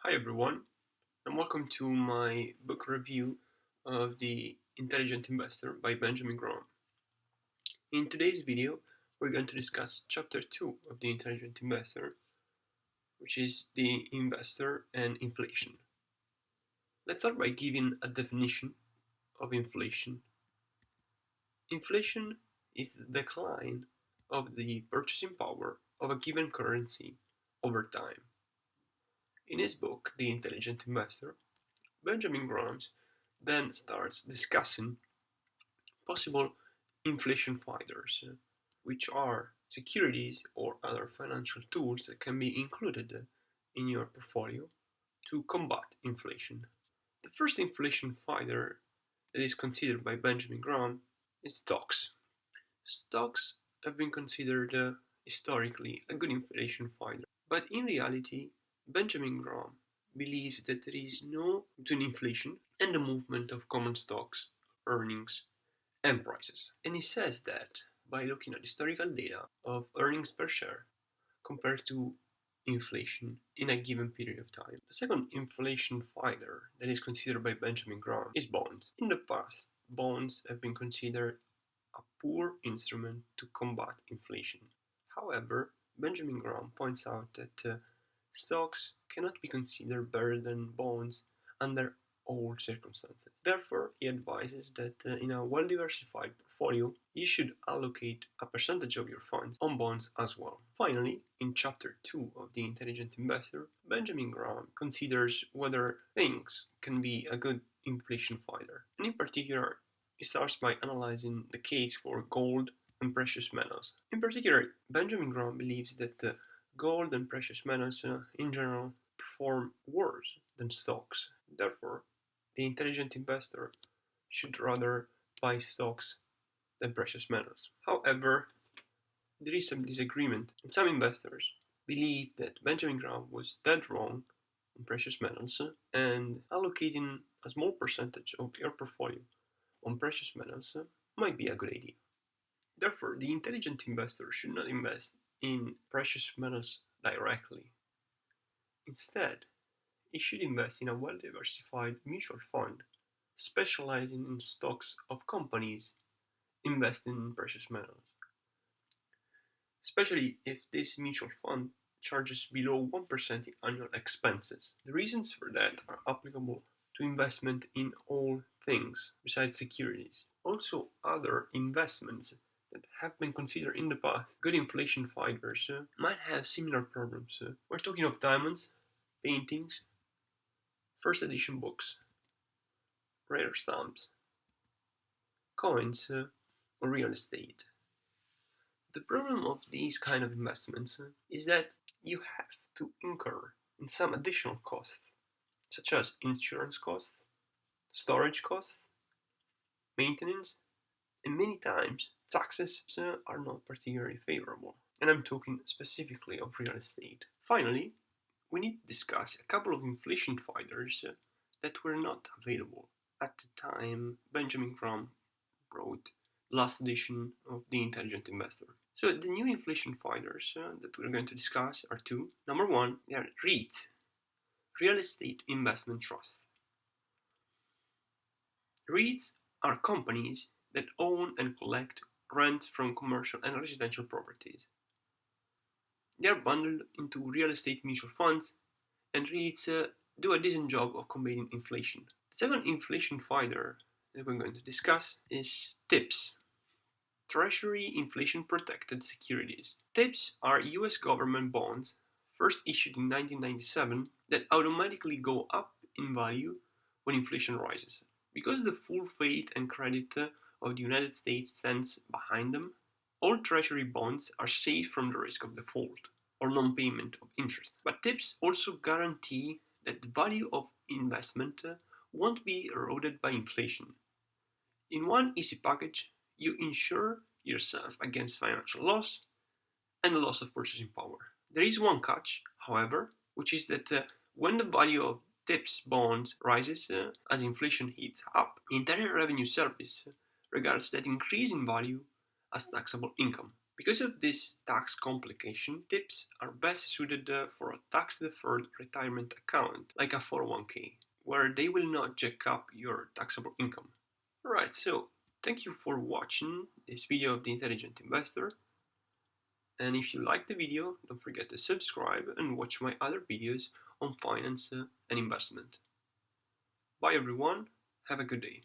Hi everyone, and welcome to my book review of The Intelligent Investor by Benjamin Graham. In today's video, we're going to discuss chapter 2 of The Intelligent Investor, which is the investor and inflation. Let's start by giving a definition of inflation. Inflation is the decline of the purchasing power of a given currency over time. In his book, The Intelligent Investor, Benjamin Graham then starts discussing possible inflation fighters, which are securities or other financial tools that can be included in your portfolio to combat inflation. The first inflation fighter that is considered by Benjamin Graham is stocks. Stocks have been considered historically a good inflation fighter, but in reality, Benjamin Graham believes that there is no between inflation and the movement of common stocks, earnings, and prices. And he says that by looking at historical data of earnings per share compared to inflation in a given period of time. The second inflation fighter that is considered by Benjamin Graham is bonds. In the past, bonds have been considered a poor instrument to combat inflation. However, Benjamin Graham points out that stocks cannot be considered better than bonds under all circumstances. Therefore, he advises that in a well-diversified portfolio, you should allocate a percentage of your funds on bonds as well. Finally, in chapter 2 of The Intelligent Investor, Benjamin Graham considers whether things can be a good inflation fighter. And in particular, he starts by analyzing the case for gold and precious metals. In particular, Benjamin Graham believes that gold and precious metals in general perform worse than stocks. Therefore, the intelligent investor should rather buy stocks than precious metals. However, there is some disagreement, and some investors believe that Benjamin Graham was dead wrong on precious metals, and allocating a small percentage of your portfolio on precious metals might be a good idea. Therefore, the intelligent investor should not invest in precious metals directly. Instead, he should invest in a well-diversified mutual fund specializing in stocks of companies investing in precious metals, especially if this mutual fund charges below 1% in annual expenses. The reasons for that are applicable to investment in all things besides securities. Also, other investments that have been considered in the past good inflation fighters might have similar problems. We're talking of diamonds, paintings, first edition books, rare stamps, coins, or real estate. The problem of these kind of investments is that you have to incur in some additional costs, such as insurance costs, storage costs, maintenance, and many times taxes are not particularly favorable. And I'm talking specifically of real estate. Finally, we need to discuss a couple of inflation fighters that were not available at the time Benjamin Graham wrote the last edition of The Intelligent Investor. So the new inflation fighters that we're going to discuss are two. Number one, they are REITs, Real Estate Investment Trust. REITs are companies that own and collect rent from commercial and residential properties. They are bundled into real estate mutual funds, and REITs do a decent job of combating inflation. The second inflation fighter that we're going to discuss is TIPS, Treasury Inflation Protected Securities. TIPS are US government bonds first issued in 1997 that automatically go up in value when inflation rises. Because the full faith and credit of the United States stands behind them, all Treasury bonds are safe from the risk of default or non-payment of interest. But TIPS also guarantee that the value of investment won't be eroded by inflation. In one easy package, you insure yourself against financial loss and the loss of purchasing power. There is one catch, however, which is that when the value of TIPS bonds rises as inflation heats up, the Internal Revenue Service regards that increase in value as taxable income. Because of this tax complication, tips are best suited for a tax-deferred retirement account like a 401k, where they will not jack up your taxable income. Alright, so thank you for watching this video of The Intelligent Investor. And if you like the video, don't forget to subscribe and watch my other videos on finance and investment. Bye everyone, have a good day.